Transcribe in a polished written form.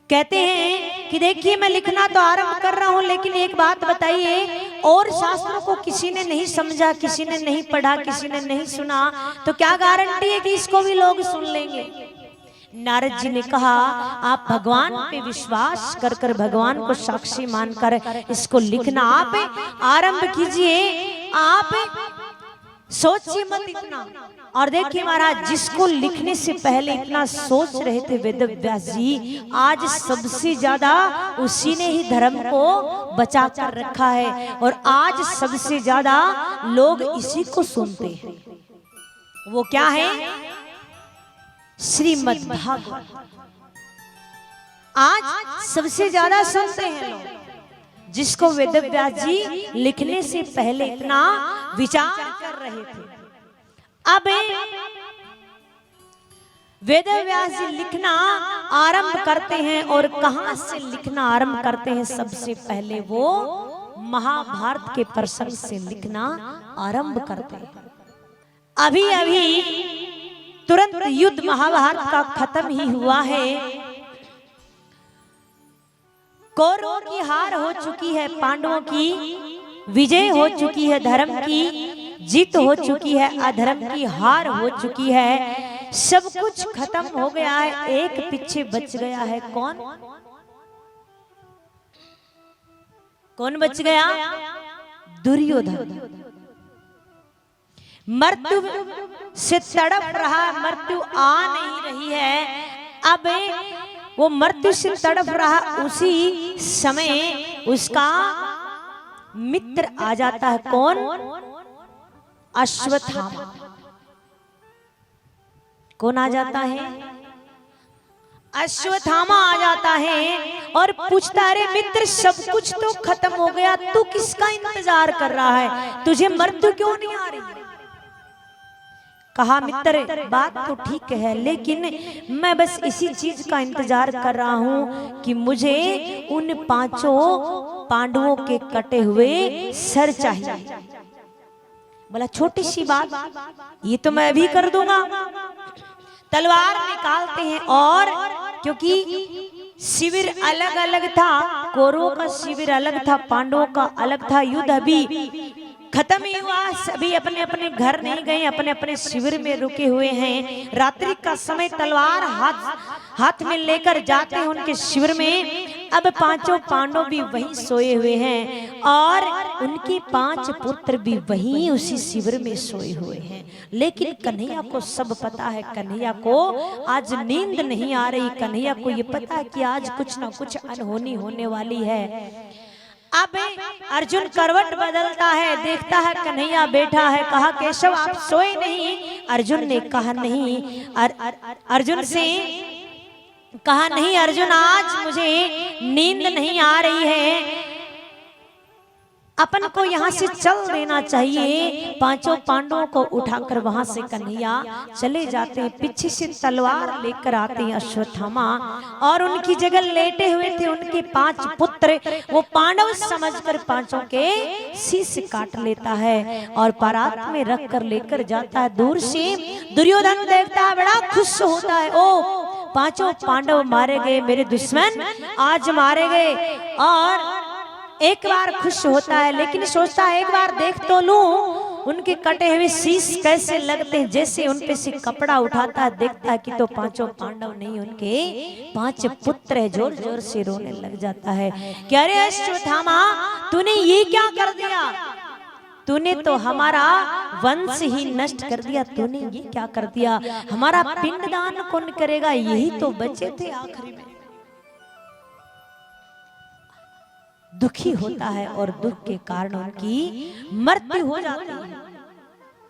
कहते हैं कि देखिए मैं लिखना तो आरंभ कर रहा हूं, लेकिन एक बात बताइए, और शास्त्रों को किसी ने नहीं समझा, किसी ने नहीं पढ़ा, किसी ने नहीं सुना, तो क्या गारंटी है कि इसको भी लोग सुन लेंगे। नारद जी ने कहा आप भगवान पे विश्वास कर कर, भगवान को साक्षी मानकर इसको लिखना आप आरंभ कीजिए। आप सोचिए मत इतना। और देखिए महाराज, जिसको लिखने से पहले इतना सोच रहे थे वेद व्यास जी, आज सबसे ज्यादा उसी ने ही धर्म को बचा कर रखा है, और आज सबसे ज्यादा लोग इसी को सुनते हैं। वो क्या है? श्रीमद् भागवत। आज सबसे ज्यादा सुनते हैं लोग, जिसको वेद व्यास जी लिखने से पहले इतना विचार कर रहे थे। अब वेद व्यास जी लिखना आरंभ करते हैं, और कहां से लिखना आरंभ करते हैं? सबसे पहले वो महाभारत के प्रसंग से लिखना आरंभ करते हैं। अभी अभी तुरंत युद्ध महाभारत का खत्म ही हुआ है, कौरवों की हार हो चुकी है, पांडवों की विजय हो चुकी है, धर्म की जीत हो चुकी है, अधर्म की हार हो चुकी है, सब कुछ खत्म हो गया है। एक पीछे बच गया है, कौन? कौन बच गया? दुर्योधन। मृत्यु से तड़प रहा, मृत्यु आ नहीं रही है। अब वो मृत्यु से तड़प रहा, उसी समय उसका मित्र आ जाता है। कौन? अश्वत्थामा। कौन आ जाता है? अश्वत्थामा आ जाता है और पूछता है, अरे मित्र सब कुछ तो खत्म हो गया, तू किसका इंतजार कर रहा है? तुझे मृत्यु क्यों नहीं आ रही? कहा मित्र बात तो ठीक है, लेकिन मैं बस इसी चीज का इंतजार कर रहा हूं कि मुझे उन पांचों पांडवों के कटे हुए सर चाहिए। बोला छोटी सी बात, ये तो मैं अभी कर दूंगा। तलवार निकालते हैं, और क्योंकि शिविर अलग अलग था, कौरवों का शिविर अलग था, पांडवों का अलग था, युद्ध अभी खत्म ही हुआ, सभी अपने अपने घर नहीं गए, अपने अपने शिविर में रुके हुए हैं। रात्रि का समय, तलवार हाथ में लेकर जाते हैं उनके शिविर में। अब पांचों पांडव भी वहीं सोए हुए हैं, और उनके 5 पुत्र भी वहीं उसी शिविर में सोए हुए हैं। लेकिन कन्हैया को सब पता है, कन्हैया को आज नींद नहीं आ रही, कन्हैया को ये पता है कि आज कुछ ना कुछ अनहोनी होने वाली है। अब अर्जुन करवट बदलता है, देखता है कन्हैया बैठा है। कहा केशव आप सोए नहीं? अर्जुन ने कहा नहीं। अर्जुन से कहा नहीं अर्जुन, आज मुझे नींद नहीं आ रही है, अपन को यहाँ से चल देना चाहिए। पांचों पांडवों को उठाकर वहां से कन्हैया चले जाते हैं। पीछे से तलवार लेकर आते हैं अश्वत्थामा, और उनकी जगह लेटे हुए थे उनके 5 पुत्र। वो पांडव समझकर पांचों के शीश काट लेता है और परात में रख कर लेकर जाता है। दूर से दुर्योधन देखता है, बड़ा खुश होता है, ओ 5 पांडव मारे गए, मेरे दुश्मन आज मारे गए। और एक बार खुश होता है, लेकिन सोचता है एक बार देख तो लूं उनके कटे हुए शीश कैसे लगते हैं। जैसे उन पे से कपड़ा उठाता है, देखता है कि तो 5 पांडव नहीं, उनके 5 पुत्र है। जोर जोर से रोने लग जाता है कि अरे अश्वत्थामा तूने ये क्या कर दिया? तूने तो हमारा वंश ही नष्ट कर दिया, तूने ये क्या कर दिया? हमारा पिंडदान कौन करेगा? यही तो बचे थे आखिरी में। दुखी होता है और दुख के कारण उनकी मृत्यु हो जाती है।